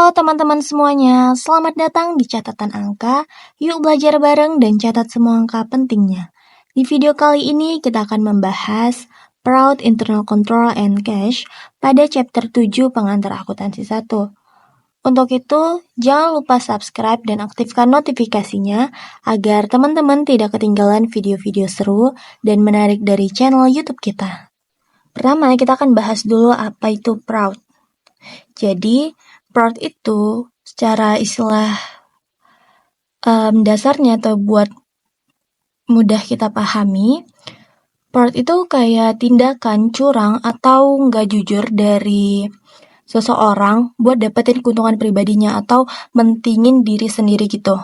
Halo teman-teman semuanya, selamat datang di Catatan Angka. Yuk belajar bareng dan catat semua angka pentingnya. Di video kali ini kita akan membahas Proud Internal Control and Cash pada chapter 7 pengantar akuntansi 1. Untuk itu, jangan lupa subscribe dan aktifkan notifikasinya agar teman-teman tidak ketinggalan video-video seru dan menarik dari channel YouTube kita. Pertama, kita akan bahas dulu apa itu proud. Jadi, proud itu secara istilah dasarnya atau buat mudah kita pahami, proud itu kayak tindakan curang atau nggak jujur dari seseorang buat dapetin keuntungan pribadinya atau mentingin diri sendiri gitu.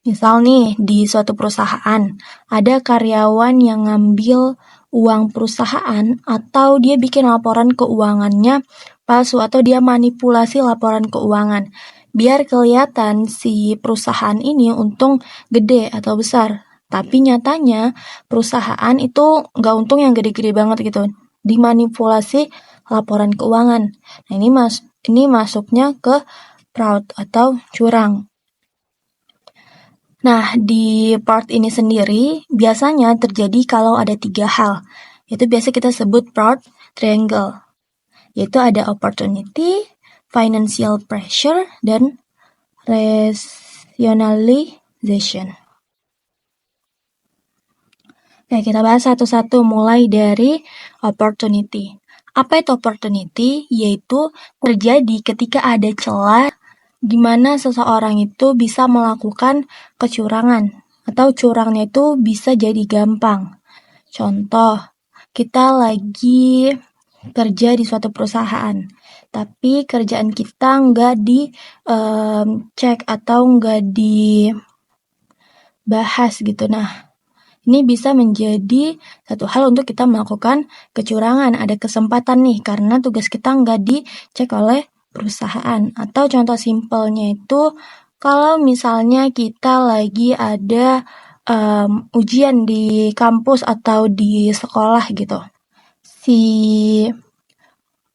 Misal nih, di suatu perusahaan, ada karyawan yang ngambil uang perusahaan atau dia bikin laporan keuangannya palsu atau dia manipulasi laporan keuangan biar kelihatan si perusahaan ini untung gede atau besar. Tapi nyatanya perusahaan itu nggak untung yang gede-gede banget gitu. Dimanipulasi laporan keuangan. Nah, ini masuknya ke fraud atau curang. Nah, di part ini sendiri biasanya terjadi kalau ada 3 hal. Itu biasa kita sebut fraud triangle. Yaitu ada opportunity, financial pressure, dan rationalization. Oke, kita bahas satu-satu mulai dari opportunity. Apa itu opportunity? Yaitu terjadi ketika ada celah di mana seseorang itu bisa melakukan kecurangan atau curangnya itu bisa jadi gampang. Contoh, kita lagi kerja di suatu perusahaan, tapi kerjaan kita nggak dicek atau nggak dibahas gitu. Nah, ini bisa menjadi satu hal untuk kita melakukan kecurangan. Ada kesempatan nih karena tugas kita nggak dicek oleh perusahaan. Atau contoh simpelnya itu kalau misalnya kita lagi ada ujian di kampus atau di sekolah gitu. Si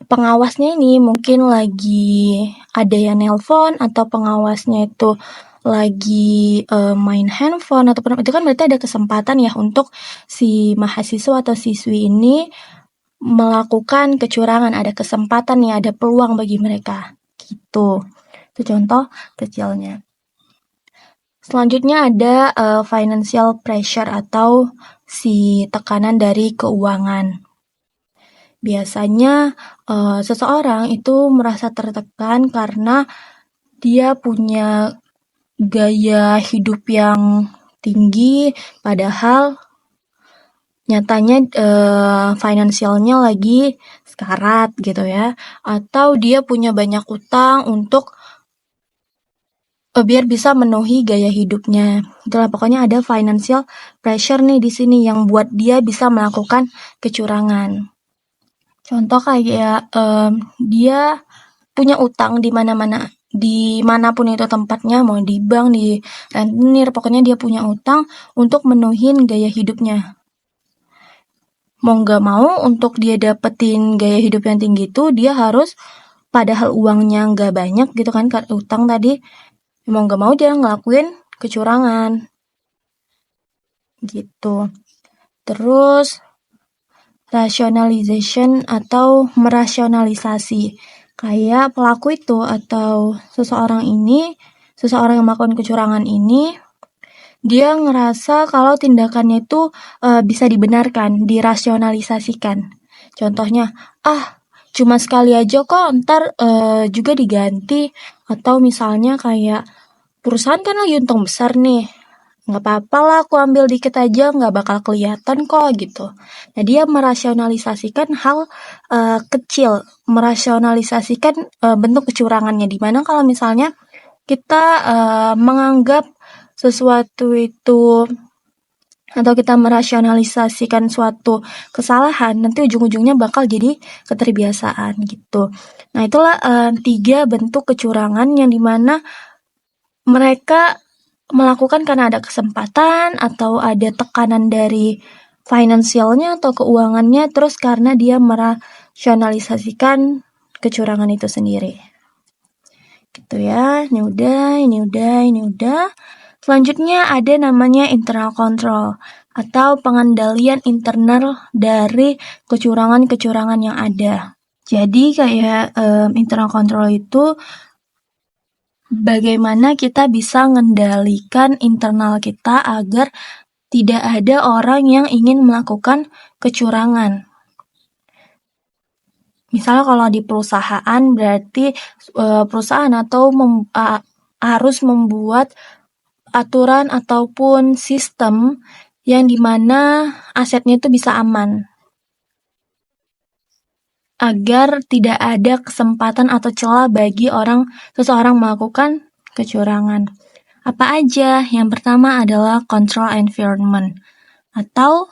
pengawasnya ini mungkin lagi ada yang nelpon atau pengawasnya itu lagi main handphone ataupun itu kan berarti ada kesempatan ya untuk si mahasiswa atau siswi ini melakukan kecurangan, ada kesempatan nih, ada peluang bagi mereka gitu. Itu contoh kecilnya. Selanjutnya ada financial pressure atau si tekanan dari keuangan. Biasanya seseorang itu merasa tertekan karena dia punya gaya hidup yang tinggi, padahal nyatanya finansialnya lagi sekarat gitu ya. Atau dia punya banyak utang untuk biar bisa memenuhi gaya hidupnya. Itulah pokoknya ada financial pressure nih di sini yang buat dia bisa melakukan kecurangan. Contoh kayak dia punya utang di mana-mana, dimanapun itu tempatnya, mau di bank, di rentenir, pokoknya dia punya utang untuk menuhin gaya hidupnya. Mau nggak mau untuk dia dapetin gaya hidup yang tinggi itu dia harus, padahal uangnya nggak banyak gitu kan, utang tadi, mau nggak mau dia ngelakuin kecurangan gitu. Terus rationalization atau merasionalisasi, kayak pelaku itu atau seseorang yang melakukan kecurangan ini, dia ngerasa kalau tindakannya itu bisa dibenarkan, dirasionalisasikan. Contohnya, cuma sekali aja kok, ntar juga diganti. Atau misalnya kayak perusahaan kan lagi untung besar nih, nggak apa-apa lah aku ambil dikit aja, nggak bakal kelihatan kok gitu. Nah, dia merasionalisasikan hal kecil, merasionalisasikan bentuk kecurangannya, dimana kalau misalnya kita menganggap sesuatu itu atau kita merasionalisasikan suatu kesalahan, nanti ujung-ujungnya bakal jadi keterbiasaan gitu. Nah, itulah 3 bentuk kecurangan yang dimana mereka melakukan karena ada kesempatan atau ada tekanan dari finansialnya atau keuangannya, terus karena dia merasionalisasikan kecurangan itu sendiri. gitu ya. Ini udah. Selanjutnya ada namanya internal control atau pengendalian internal dari kecurangan-kecurangan yang ada. Jadi kayak internal control itu bagaimana kita bisa mengendalikan internal kita agar tidak ada orang yang ingin melakukan kecurangan. Misalnya kalau di perusahaan berarti perusahaan atau harus membuat aturan ataupun sistem yang dimana asetnya itu bisa aman agar tidak ada kesempatan atau celah bagi seseorang melakukan kecurangan. Apa aja? Yang pertama adalah control environment atau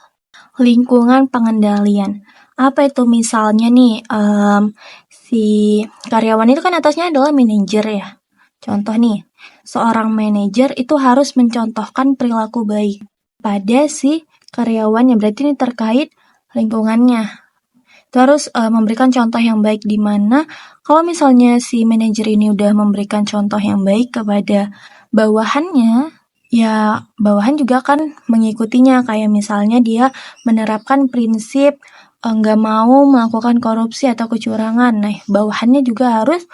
lingkungan pengendalian. Apa itu misalnya nih, si karyawan itu kan atasnya adalah manajer ya. Contoh nih, seorang manajer itu harus mencontohkan perilaku baik pada si karyawannya. Berarti ini terkait lingkungannya. Terus memberikan contoh yang baik di mana kalau misalnya si manajer ini udah memberikan contoh yang baik kepada bawahannya, ya bawahan juga akan mengikutinya. Kayak misalnya dia menerapkan prinsip nggak mau melakukan korupsi atau kecurangan. Nah, bawahannya juga harus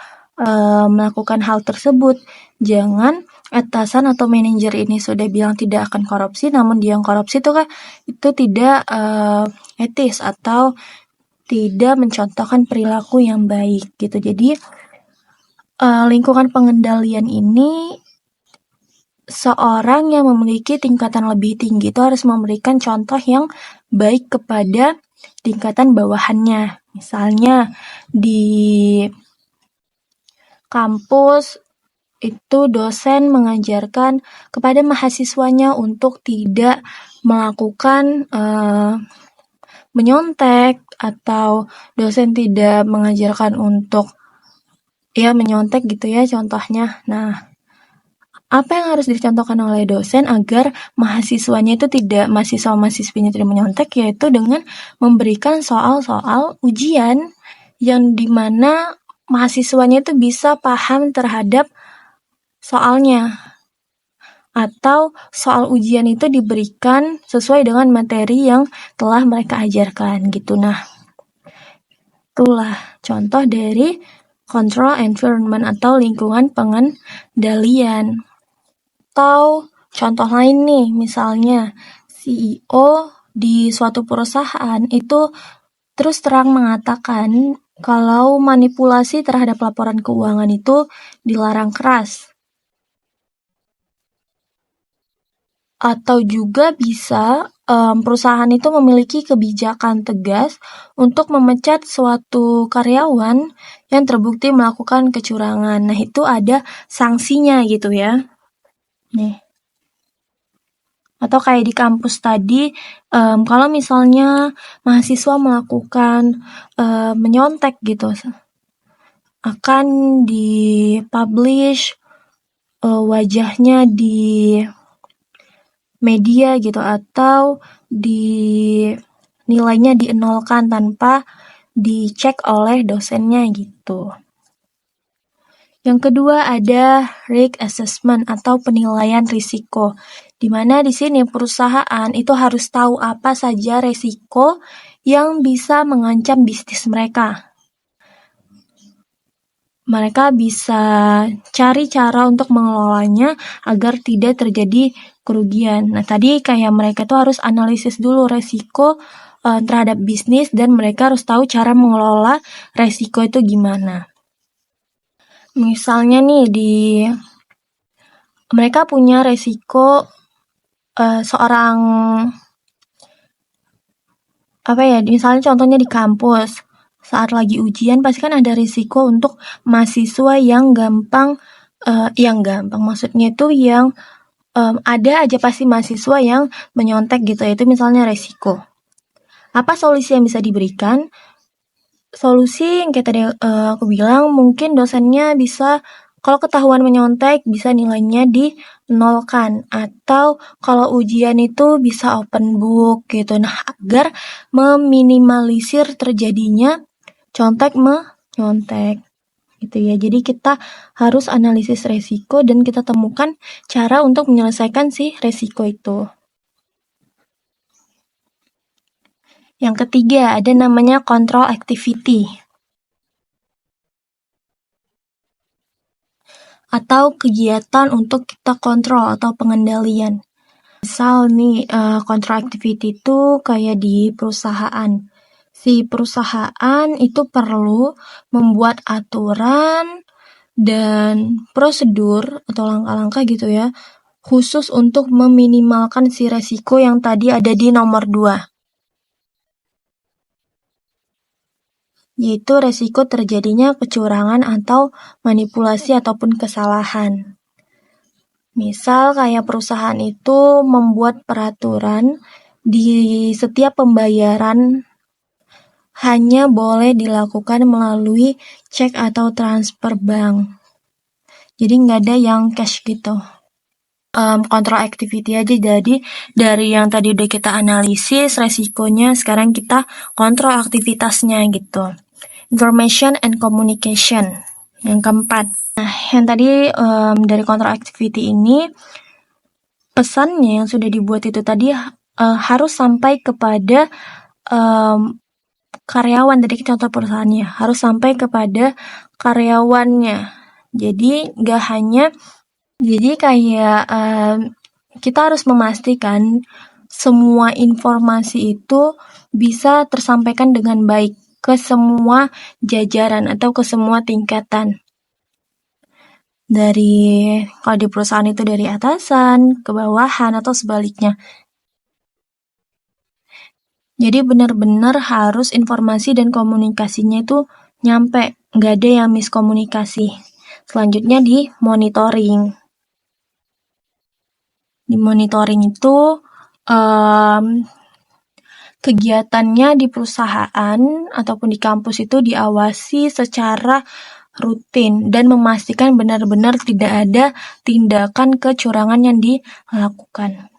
melakukan hal tersebut. Jangan atasan atau manajer ini sudah bilang tidak akan korupsi, namun dia yang korupsi itu tidak etis atau tidak mencontohkan perilaku yang baik gitu. Jadi lingkungan pengendalian ini seorang yang memiliki tingkatan lebih tinggi itu harus memberikan contoh yang baik kepada tingkatan bawahannya. Misalnya di kampus itu dosen mengajarkan kepada mahasiswanya untuk tidak melakukan menyontek, atau dosen tidak mengajarkan untuk menyontek gitu ya contohnya. Nah, apa yang harus dicontohkan oleh dosen agar mahasiswa-mahasiswinya tidak menyontek, yaitu dengan memberikan soal-soal ujian yang dimana mahasiswanya itu bisa paham terhadap soalnya, atau soal ujian itu diberikan sesuai dengan materi yang telah mereka ajarkan gitu. Nah, itulah contoh dari control environment atau lingkungan pengendalian. Atau contoh lain nih, misalnya CEO di suatu perusahaan itu terus terang mengatakan kalau manipulasi terhadap laporan keuangan itu dilarang keras. Atau juga bisa perusahaan itu memiliki kebijakan tegas untuk memecat suatu karyawan yang terbukti melakukan kecurangan. Nah, itu ada sanksinya gitu ya. Nih. Atau kayak di kampus tadi, kalau misalnya mahasiswa melakukan menyontek gitu, akan dipublish wajahnya di media gitu, atau nilainya dienolkan tanpa dicek oleh dosennya gitu. Yang kedua ada risk assessment atau penilaian risiko, di mana di sini perusahaan itu harus tahu apa saja risiko yang bisa mengancam bisnis mereka. Mereka bisa cari cara untuk mengelolanya agar tidak terjadi kerugian. Nah, tadi kayak mereka tuh harus analisis dulu resiko terhadap bisnis, dan mereka harus tahu cara mengelola resiko itu gimana. Misalnya nih mereka punya resiko seorang misalnya contohnya di kampus saat lagi ujian pasti kan ada risiko untuk mahasiswa yang gampang maksudnya itu yang ada aja pasti mahasiswa yang menyontek gitu, itu misalnya resiko. Apa solusi yang bisa diberikan? Solusi yang kayak tadi aku bilang, mungkin dosennya bisa kalau ketahuan menyontek bisa nilainya dinolkan, atau kalau ujian itu bisa open book gitu. Nah, agar meminimalisir terjadinya contek menyontek gitu ya. Jadi kita harus analisis resiko dan kita temukan cara untuk menyelesaikan si resiko itu. Yang ketiga, ada namanya control activity atau kegiatan untuk kita kontrol atau pengendalian. Misal nih, control activity itu kayak di perusahaan. Si perusahaan itu perlu membuat aturan dan prosedur atau langkah-langkah gitu ya, khusus untuk meminimalkan si resiko yang tadi ada di nomor 2. Yaitu resiko terjadinya kecurangan atau manipulasi ataupun kesalahan. Misal kayak perusahaan itu membuat peraturan di setiap pembayaran hanya boleh dilakukan melalui cek atau transfer bank. Jadi nggak ada yang cash gitu. Control activity aja, jadi dari yang tadi udah kita analisis resikonya, sekarang kita kontrol aktivitasnya gitu. Information and communication yang keempat. Nah, yang tadi dari control activity ini, pesannya yang sudah dibuat itu tadi harus sampai kepada karyawan. Dari contoh perusahaannya harus sampai kepada karyawannya. Jadi nggak hanya, jadi kayak kita harus memastikan semua informasi itu bisa tersampaikan dengan baik ke semua jajaran atau ke semua tingkatan. Dari, kalau di perusahaan itu dari atasan ke bawahan atau sebaliknya. Jadi benar-benar harus informasi dan komunikasinya itu nyampe, nggak ada yang miskomunikasi. Selanjutnya di monitoring. Di monitoring itu kegiatannya di perusahaan ataupun di kampus itu diawasi secara rutin dan memastikan benar-benar tidak ada tindakan kecurangan yang dilakukan.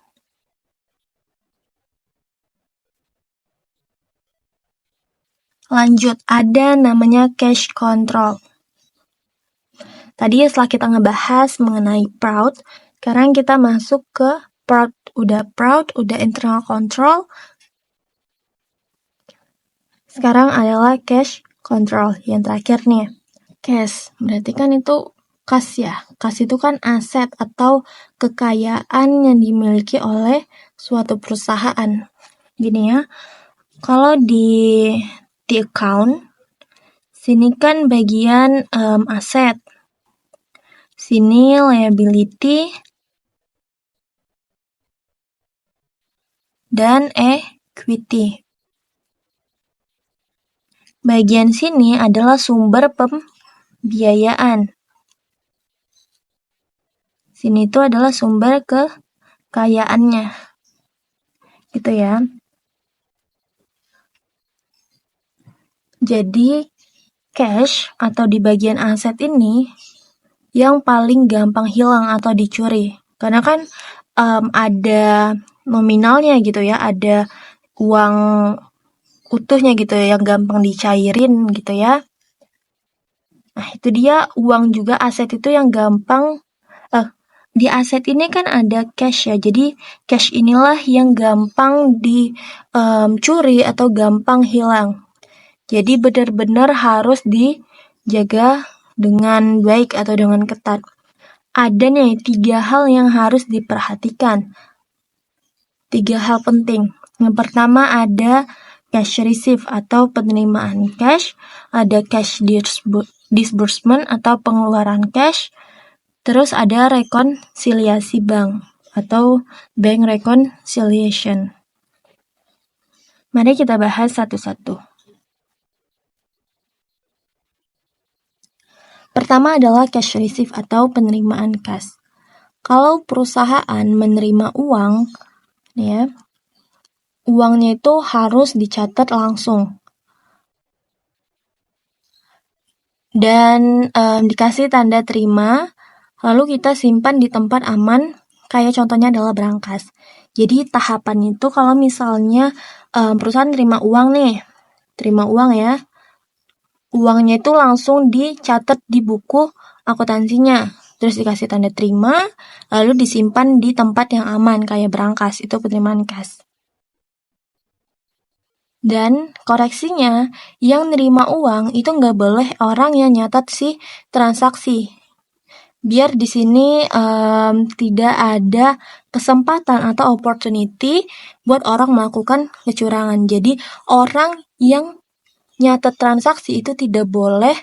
Lanjut, ada namanya cash control. Tadi setelah kita ngebahas mengenai proud, sekarang kita masuk ke proud, udah internal control. Sekarang adalah cash control, yang terakhir nih. Cash, berarti kan itu kas ya. Kas itu kan aset atau kekayaan yang dimiliki oleh suatu perusahaan. Gini ya, kalau di account, sini kan bagian aset. Sini liability dan equity. Bagian sini adalah sumber pembiayaan. Sini itu adalah sumber kekayaannya. Gitu ya. Jadi cash atau di bagian aset ini yang paling gampang hilang atau dicuri. Karena kan ada nominalnya gitu ya, ada uang utuhnya gitu ya, yang gampang dicairin gitu ya. Nah, itu dia uang juga, aset itu yang gampang, di aset ini kan ada cash ya, jadi cash inilah yang gampang dicuri atau gampang hilang. Jadi benar-benar harus dijaga dengan baik atau dengan ketat. Ada nih 3 hal yang harus diperhatikan. 3 hal penting. Yang pertama ada cash receive atau penerimaan cash, ada cash disbursement atau pengeluaran cash, terus ada rekonsiliasi bank atau bank reconciliation. Mari kita bahas satu-satu. Pertama adalah cash receive atau penerimaan kas. Kalau perusahaan menerima uang, ya, uangnya itu harus dicatat langsung dan dikasih tanda terima, lalu kita simpan di tempat aman, kayak contohnya adalah brankas. Jadi tahapan itu kalau misalnya perusahaan terima uang nih, terima uang ya, uangnya itu langsung dicatat di buku akuntansinya, terus dikasih tanda terima, lalu disimpan di tempat yang aman kayak berangkas, itu penerimaan kas. Dan koreksinya, yang nerima uang itu nggak boleh orang yang nyatat si transaksi. Biar di sini tidak ada kesempatan atau opportunity buat orang melakukan kecurangan. Jadi orang yang nyatat transaksi itu tidak boleh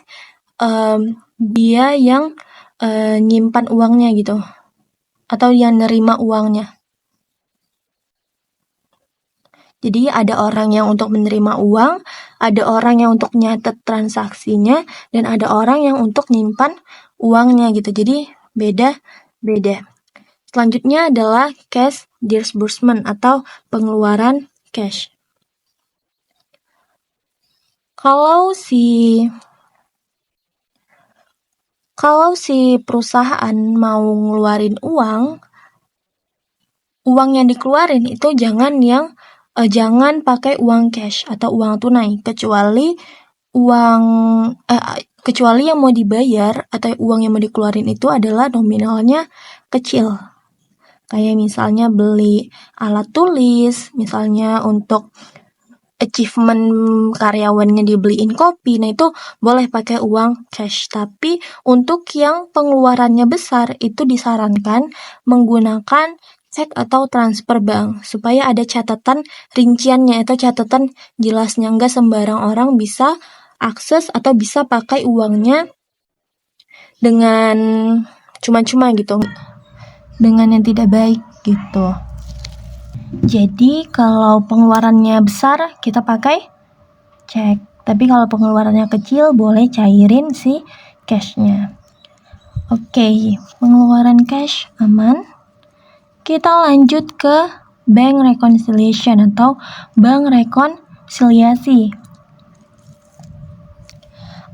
dia yang nyimpan uangnya gitu, atau yang nerima uangnya. Jadi ada orang yang untuk menerima uang, ada orang yang untuk nyatet transaksinya, dan ada orang yang untuk nyimpan uangnya gitu. Jadi beda-beda. Selanjutnya adalah cash disbursement atau pengeluaran cash. Kalau si perusahaan mau ngeluarin uang yang dikeluarin itu jangan pakai uang cash atau uang tunai, kecuali yang mau dibayar atau uang yang mau dikeluarin itu adalah nominalnya kecil. Kayak misalnya beli alat tulis, misalnya untuk achievement karyawannya dibeliin kopi, nah itu boleh pakai uang cash. Tapi untuk yang pengeluarannya besar itu disarankan menggunakan cek atau transfer bank supaya ada catatan rinciannya atau catatan jelasnya, nggak sembarang orang bisa akses atau bisa pakai uangnya dengan cuma-cuma gitu, dengan yang tidak baik gitu. Jadi kalau pengeluarannya besar kita pakai cek, tapi kalau pengeluarannya kecil boleh cairin si cashnya. Oke, pengeluaran cash aman. Kita lanjut ke bank reconciliation atau bank rekonsiliasi.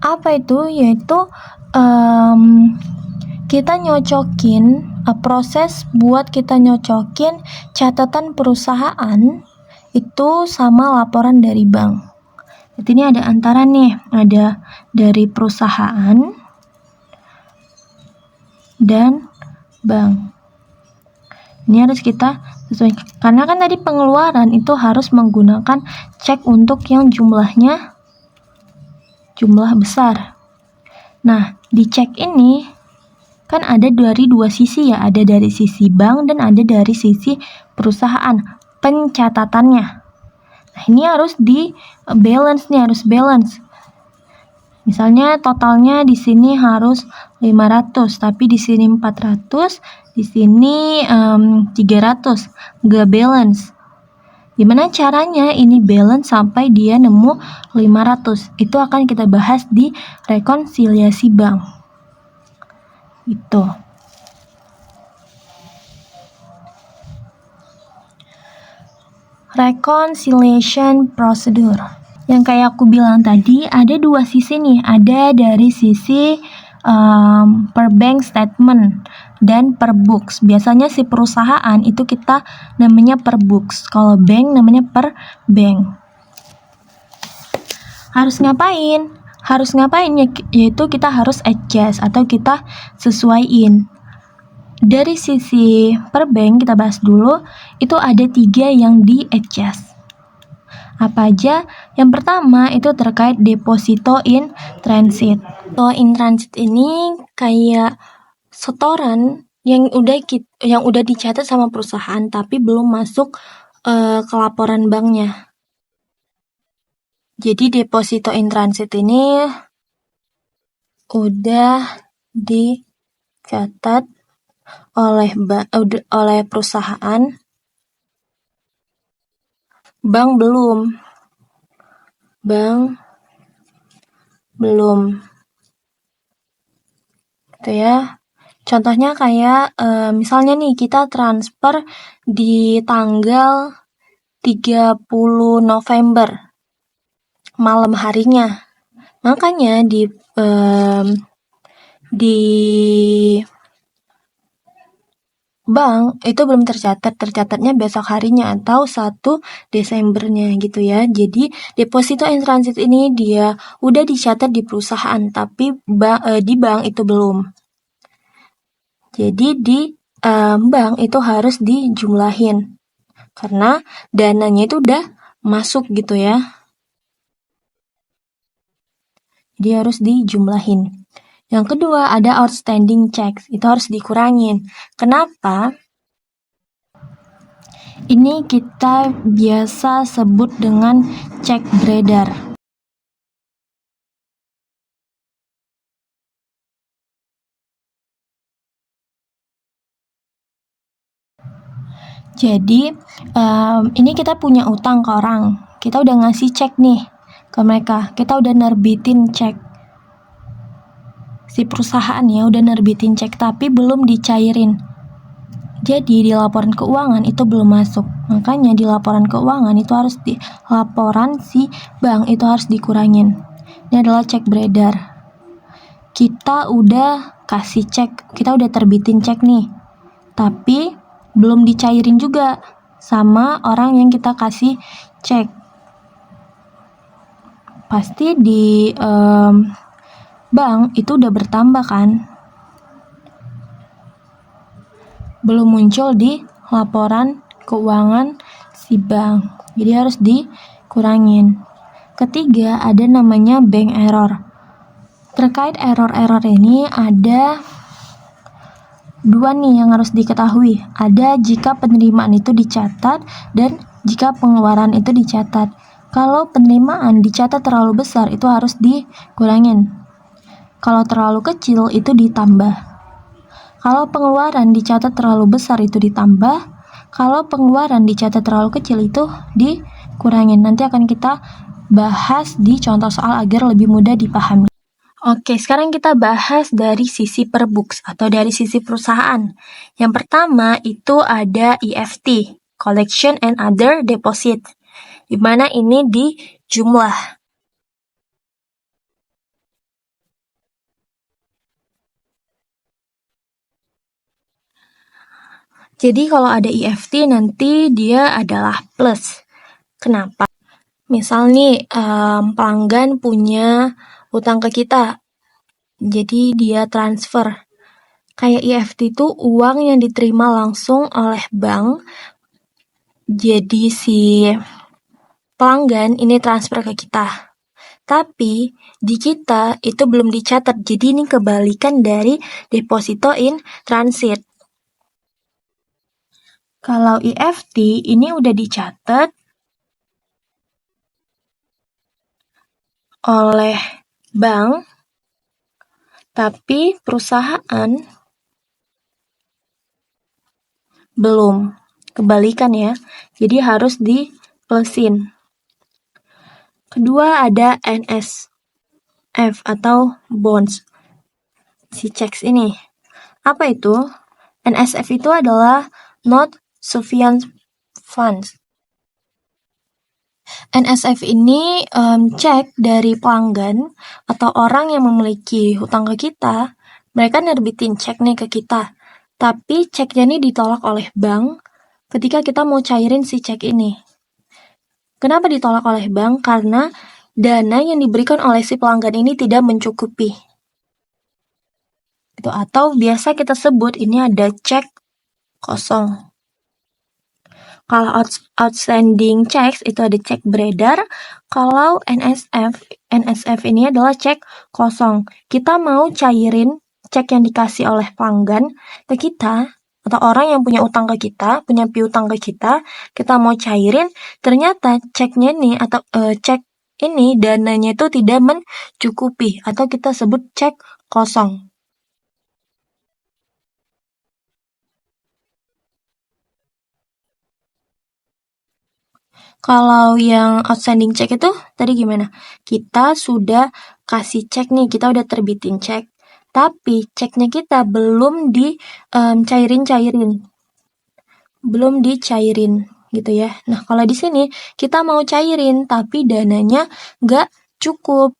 Apa itu? Yaitu kita nyocokin proses buat kita nyocokin catatan perusahaan itu sama laporan dari bank. Jadi ini ada antara nih, ada dari perusahaan dan bank. Ini harus kita sesuaikan, karena kan tadi pengeluaran itu harus menggunakan cek untuk yang jumlah besar. Nah, di cek ini kan ada dari dua sisi ya, ada dari sisi bank dan ada dari sisi perusahaan pencatatannya. Nah, ini harus balance. Misalnya totalnya di sini harus 500, tapi di sini 400, di sini 300, nggak balance. Gimana caranya ini balance sampai dia nemu 500? Itu akan kita bahas di rekonsiliasi bank. Itu. Reconciliation procedure. Yang kayak aku bilang tadi, ada dua sisi nih. Ada dari sisi per bank statement dan per books. Biasanya si perusahaan itu kita namanya per books. Kalau bank namanya per bank. Harus ngapain? Yaitu kita harus adjust atau kita sesuaiin. Dari sisi per bank kita bahas dulu, itu ada 3 yang di-adjust. Apa aja? Yang pertama itu terkait deposito in transit. Deposito in transit ini kayak setoran yang udah dicatat sama perusahaan tapi belum masuk ke laporan banknya. Jadi deposito in transit ini udah dicatat oleh perusahaan, bank belum gitu ya. Contohnya kayak misalnya nih kita transfer di tanggal 30 November malam harinya. Makanya di bank itu belum tercatatnya besok harinya atau 1 Desembernya gitu ya. Jadi deposito in transit ini dia udah dicatat di perusahaan tapi di bank itu belum. Jadi di bank itu harus dijumlahin karena dananya itu udah masuk gitu ya. Jadi harus dijumlahin. Yang kedua ada outstanding checks, itu harus dikurangin. Kenapa? Ini kita biasa sebut dengan cek beredar. Jadi ini kita punya utang ke orang, kita udah ngasih cek nih ke mereka, kita udah nerbitin cek, si perusahaan ya udah nerbitin cek tapi belum dicairin. Jadi di laporan keuangan itu belum masuk, makanya di laporan keuangan itu harus di laporan si bank itu harus dikurangin. Ini adalah cek beredar. Kita udah kasih cek, kita udah terbitin cek nih, tapi belum dicairin juga sama orang yang kita kasih cek. Pasti di bank itu udah bertambah kan, belum muncul di laporan keuangan si bank, jadi harus dikurangin. Ketiga ada namanya bank error. Terkait error-error ini ada 2 nih yang harus diketahui. Ada jika penerimaan itu dicatat dan jika pengeluaran itu dicatat. Kalau penerimaan dicatat terlalu besar itu harus dikurangin. Kalau terlalu kecil itu ditambah. Kalau pengeluaran dicatat terlalu besar itu ditambah. Kalau pengeluaran dicatat terlalu kecil itu dikurangin. Nanti akan kita bahas di contoh soal agar lebih mudah dipahami. Oke, sekarang kita bahas dari sisi per books atau dari sisi perusahaan. Yang pertama itu ada EFT, Collection and Other Deposit, di mana ini di jumlah. Jadi kalau ada EFT nanti dia adalah plus. Kenapa? Misal nih pelanggan punya utang ke kita, jadi dia transfer. Kayak EFT itu uang yang diterima langsung oleh bank, jadi si pelanggan ini transfer ke kita. Tapi di kita itu belum dicatat, jadi ini kebalikan dari deposito in transit. Kalau EFT ini udah dicatat oleh bank, tapi perusahaan belum. Kebalikan ya, jadi harus di plusin. Kedua ada NSF atau bonds, si checks ini. Apa itu? NSF itu adalah not sufficient funds. NSF ini cek dari pelanggan atau orang yang memiliki hutang ke kita, mereka nerbitin cek nih ke kita, tapi ceknya ini ditolak oleh bank ketika kita mau cairin si cek ini. Kenapa ditolak oleh bank? Karena dana yang diberikan oleh si pelanggan ini tidak mencukupi. Itu atau biasa kita sebut ini ada cek kosong. Kalau outstanding checks itu ada cek beredar. Kalau NSF ini adalah cek kosong. Kita mau cairin cek yang dikasih oleh pelanggan ke kita atau orang yang punya utang ke kita, punya piutang ke kita mau cairin, ternyata ceknya nih atau cek ini dananya itu tidak mencukupi atau kita sebut cek kosong. Kalau yang outstanding check itu tadi gimana? Kita sudah kasih cek nih, kita udah terbitin cek, tapi ceknya kita belum dicairin, belum dicairin gitu ya. Nah kalau di sini kita mau cairin tapi dananya nggak cukup.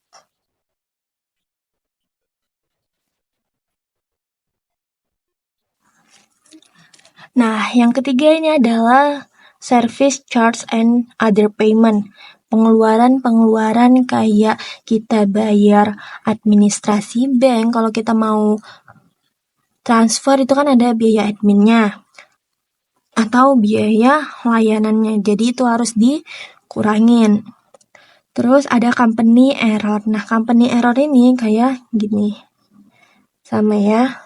Nah, yang ketiga ini adalah service charge and other payment. Pengeluaran-pengeluaran kayak kita bayar administrasi bank, kalau kita mau transfer itu kan ada biaya adminnya atau biaya layanannya, jadi itu harus dikurangin. Terus ada company error. Nah, company error ini kayak gini. Sama ya.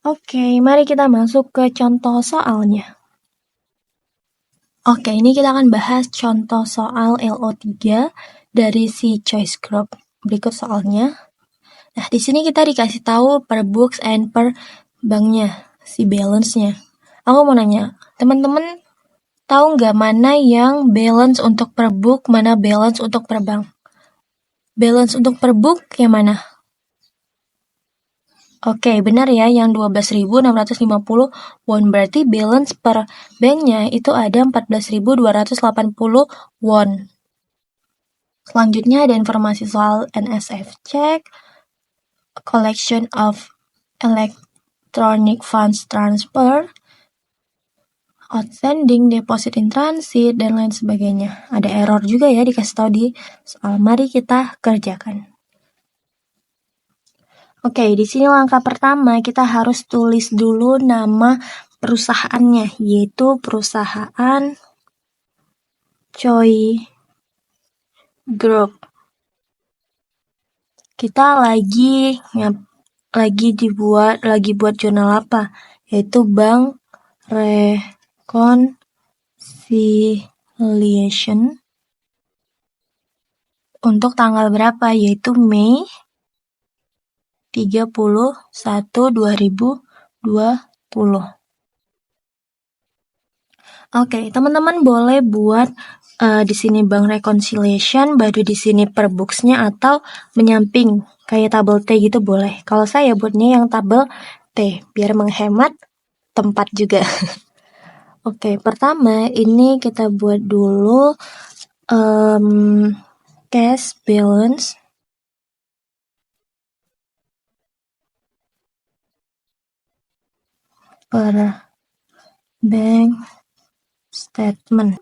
Oke, mari kita masuk ke contoh soalnya. Oke, ini kita akan bahas contoh soal LO3 dari si choice group. Berikut soalnya. Nah, di sini kita dikasih tahu per books and per banknya, si balance-nya. Aku mau nanya, teman-teman tahu nggak mana yang balance untuk per book, mana balance untuk per bank? Balance untuk per book yang mana? Oke, benar ya, yang 12.650 won. Berarti balance per banknya itu ada 14.280 won. Selanjutnya ada informasi soal NSF check, collection of electronic funds transfer, outstanding, deposit in transit, dan lain sebagainya. Ada error juga ya dikasih tahu di soal. Mari kita kerjakan. Oke, di sini langkah pertama kita harus tulis dulu nama perusahaannya, yaitu perusahaan Choi Group. Kita lagi buat jurnal apa? Yaitu Bank Reconciliation untuk tanggal berapa? Yaitu Mei 31, 2020. Oke, teman-teman boleh buat di sini bank reconciliation, baru di sini per books-nya atau menyamping kayak tabel T gitu boleh. Kalau saya buatnya yang tabel T biar menghemat tempat juga. Oke, pertama ini kita buat dulu cash balance per bank statement.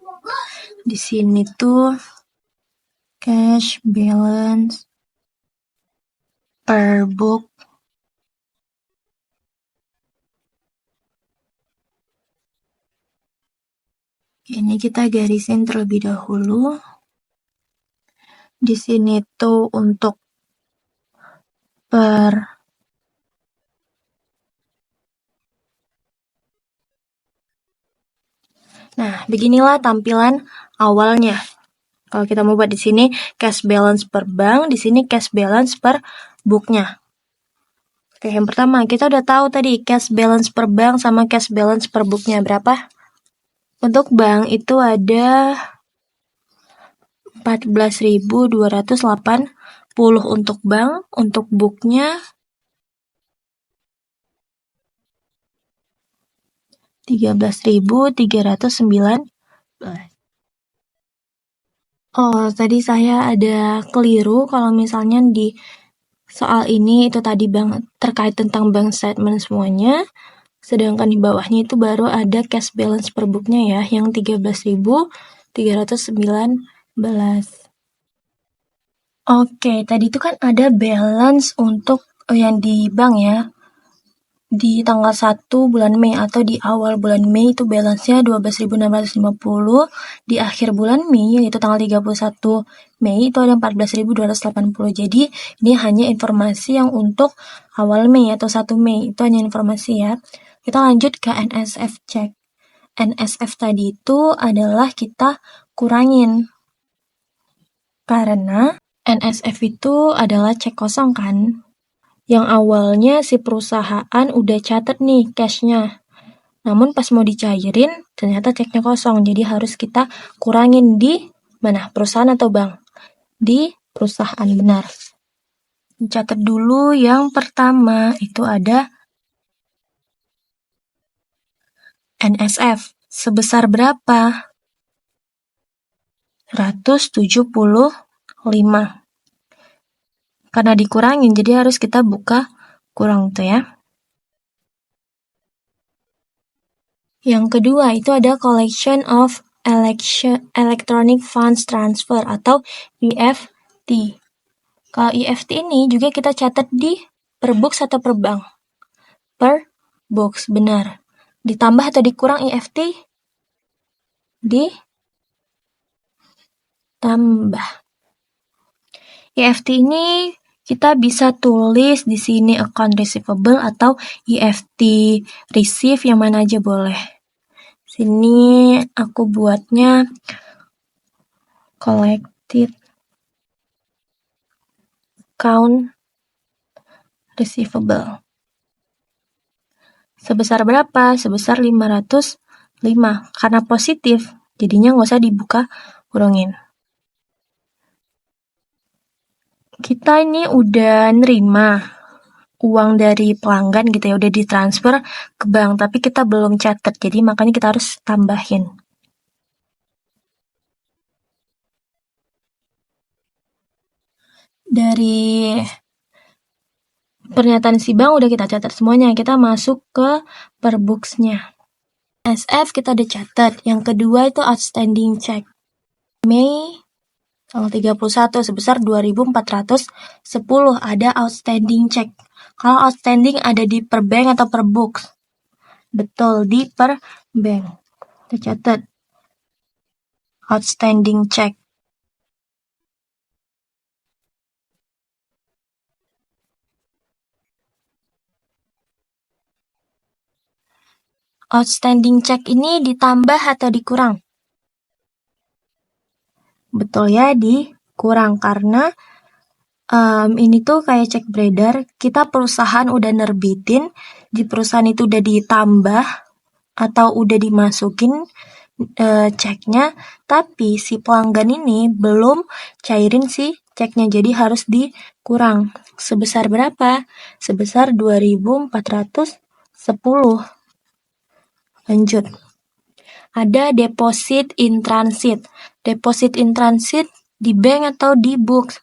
Di sini tuh cash balance per book ini kita garisin terlebih dahulu. Di sini tuh untuk per Nah, beginilah tampilan awalnya. Kalau kita mau buat di sini cash balance per bank, di sini cash balance per booknya. Oke, yang pertama kita udah tahu tadi cash balance per bank sama cash balance per booknya berapa? Untuk bank itu ada 14.280 untuk bank, untuk booknya 13.309. Oh, tadi saya ada keliru kalau misalnya di soal ini itu tadi banget terkait tentang bank statement semuanya. Sedangkan di bawahnya itu baru ada cash balance per booknya ya, yang 13.319. Oke, tadi itu kan ada balance untuk yang di bank ya. Di tanggal 1 bulan Mei atau di awal bulan Mei itu balance-nya 12.650. Di akhir bulan Mei yaitu tanggal 31 Mei itu ada 14.280. Jadi ini hanya informasi yang untuk awal Mei atau 1 Mei. Itu hanya informasi ya. Kita lanjut ke NSF check. NSF tadi itu adalah kita kurangin. Karena NSF itu adalah cek kosong kan? Yang awalnya si perusahaan udah catat nih cash-nya. Namun pas mau dicairin, ternyata ceknya kosong. Jadi harus kita kurangin di mana? Perusahaan atau bank? Di perusahaan, benar. Catat dulu yang pertama, itu ada NSF. Sebesar berapa? 175. Karena dikurangin, jadi harus kita buka kurang tuh ya. Yang kedua itu ada collection of electronic funds transfer atau EFT. Kalau EFT ini juga kita catat di per box atau per bank? Per box, benar. Ditambah atau dikurang EFT? Ditambah. EFT ini kita bisa tulis di sini account receivable atau EFT receive, yang mana aja boleh. Sini aku buatnya collected account receivable. Sebesar berapa? Sebesar 505. Karena positif, jadinya nggak usah dibuka kurungin. Kita ini udah nerima uang dari pelanggan gitu ya, udah ditransfer ke bank, tapi kita belum catat, jadi makanya kita harus tambahin. Dari pernyataan si bank udah kita catat semuanya, kita masuk ke per box-nya. SF kita udah catat. Yang kedua itu outstanding check. Mei tanggal 31 sebesar 2.410 ada outstanding check. Kalau outstanding ada di per bank atau per box? Betul, di per bank. Kita catat. Outstanding check. Outstanding check ini ditambah atau dikurang? Betul ya, dikurang karena ini tuh kayak cek beredar, kita perusahaan udah nerbitin, di perusahaan itu udah ditambah atau udah dimasukin ceknya, tapi si pelanggan ini belum cairin si ceknya, jadi harus dikurang. Sebesar berapa? Sebesar 2.410. Lanjut. Ada deposit in transit. Deposit in transit di bank atau di book?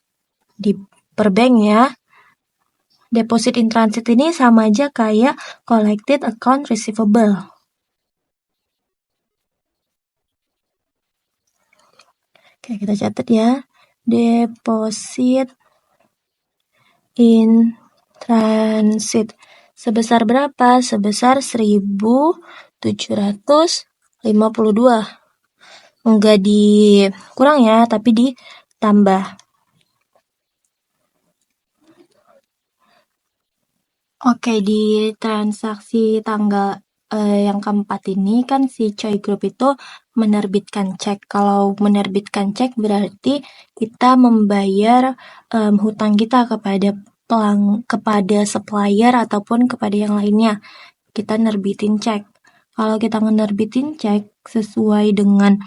Di per bank ya. Deposit in transit ini sama aja kayak collected account receivable. Oke, kita catat ya. Deposit in transit. Sebesar berapa? Sebesar 1.752. Enggak dikurang ya, tapi ditambah. Oke, di transaksi tanggal yang keempat ini kan si Choi Group itu menerbitkan cek. Kalau menerbitkan cek berarti kita membayar hutang kita kepada supplier ataupun kepada yang lainnya. Kita nerbitin cek. Kalau kita menerbitin cek sesuai dengan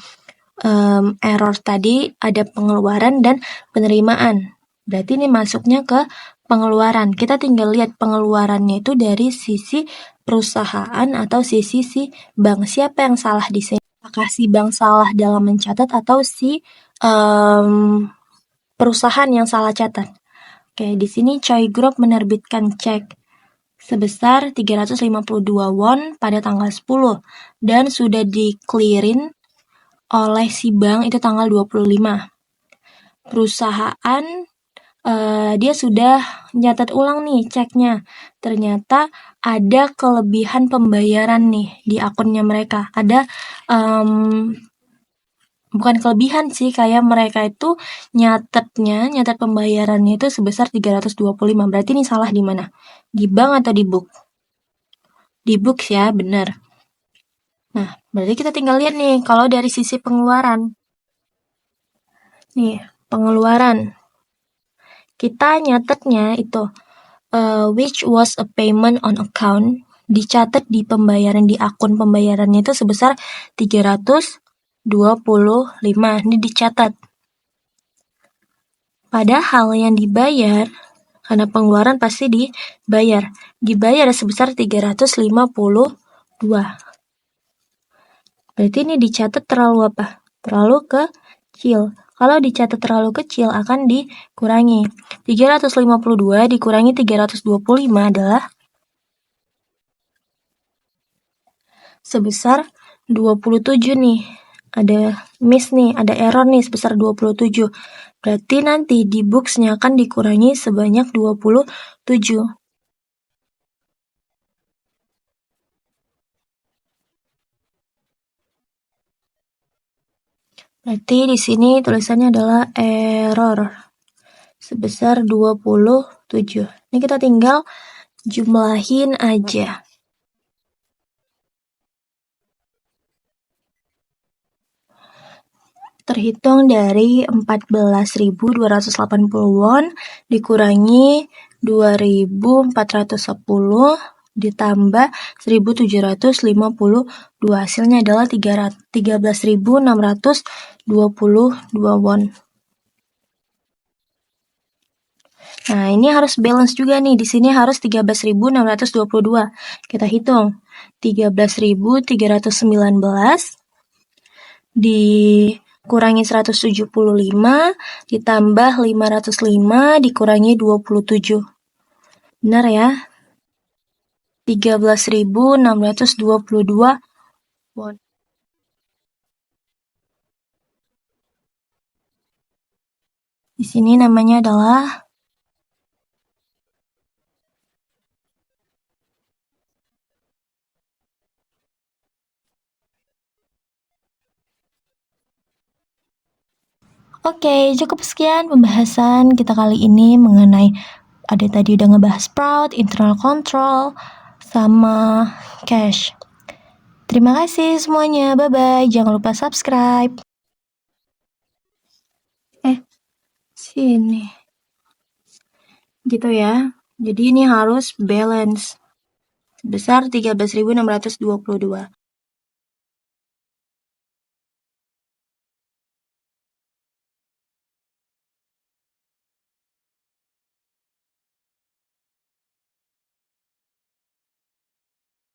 error tadi, ada pengeluaran dan penerimaan. Berarti ini masuknya ke pengeluaran. Kita tinggal lihat pengeluarannya itu dari sisi perusahaan atau sisi si bank. Siapa yang salah di sini? Apakah si bank salah dalam mencatat atau si perusahaan yang salah catat? Oke, di sini Choi Group menerbitkan cek sebesar 352 won pada tanggal 10 dan sudah di-clearin oleh si bank itu tanggal 25. Perusahaan dia sudah nyatat ulang nih ceknya. Ternyata ada kelebihan pembayaran nih di akunnya mereka. Ada bukan kelebihan sih, kayak mereka itu nyatat pembayarannya itu sebesar 325. Berarti ini salah di mana? Di bank atau di book? Di book ya, benar. Nah, berarti kita tinggal lihat nih, kalau dari sisi pengeluaran. Nih, pengeluaran. Kita nyatetnya itu, which was a payment on account, dicatat di pembayaran, di akun pembayarannya itu sebesar 325. Ini dicatat. Padahal yang dibayar, karena pengeluaran pasti dibayar sebesar 352. Berarti ini dicatat terlalu apa? Terlalu kecil. Kalau dicatat terlalu kecil akan dikurangi. 352 dikurangi 325 adalah sebesar 27 nih. Ada miss nih, ada error nih sebesar 27. Berarti nanti di books-nya akan dikurangi sebanyak 27. Berarti di sini tulisannya adalah error sebesar 27. Ini kita tinggal jumlahin aja. Terhitung dari 14.280 won dikurangi 2.410 ditambah 1.752. Hasilnya adalah 13.622 won. Nah, ini harus balance juga nih. Di sini harus 13.622. Kita hitung. 13.319 dikurangi 175 ditambah 505 dikurangi 27. Benar ya? 13.622 won. Di sini namanya adalah Oke, cukup sekian pembahasan kita kali ini mengenai ada tadi udah ngebahas Sprout, internal control, sama cache. Terima kasih semuanya, bye-bye. Jangan lupa subscribe. Sini. Gitu ya. Jadi ini harus balance sebesar 13.622.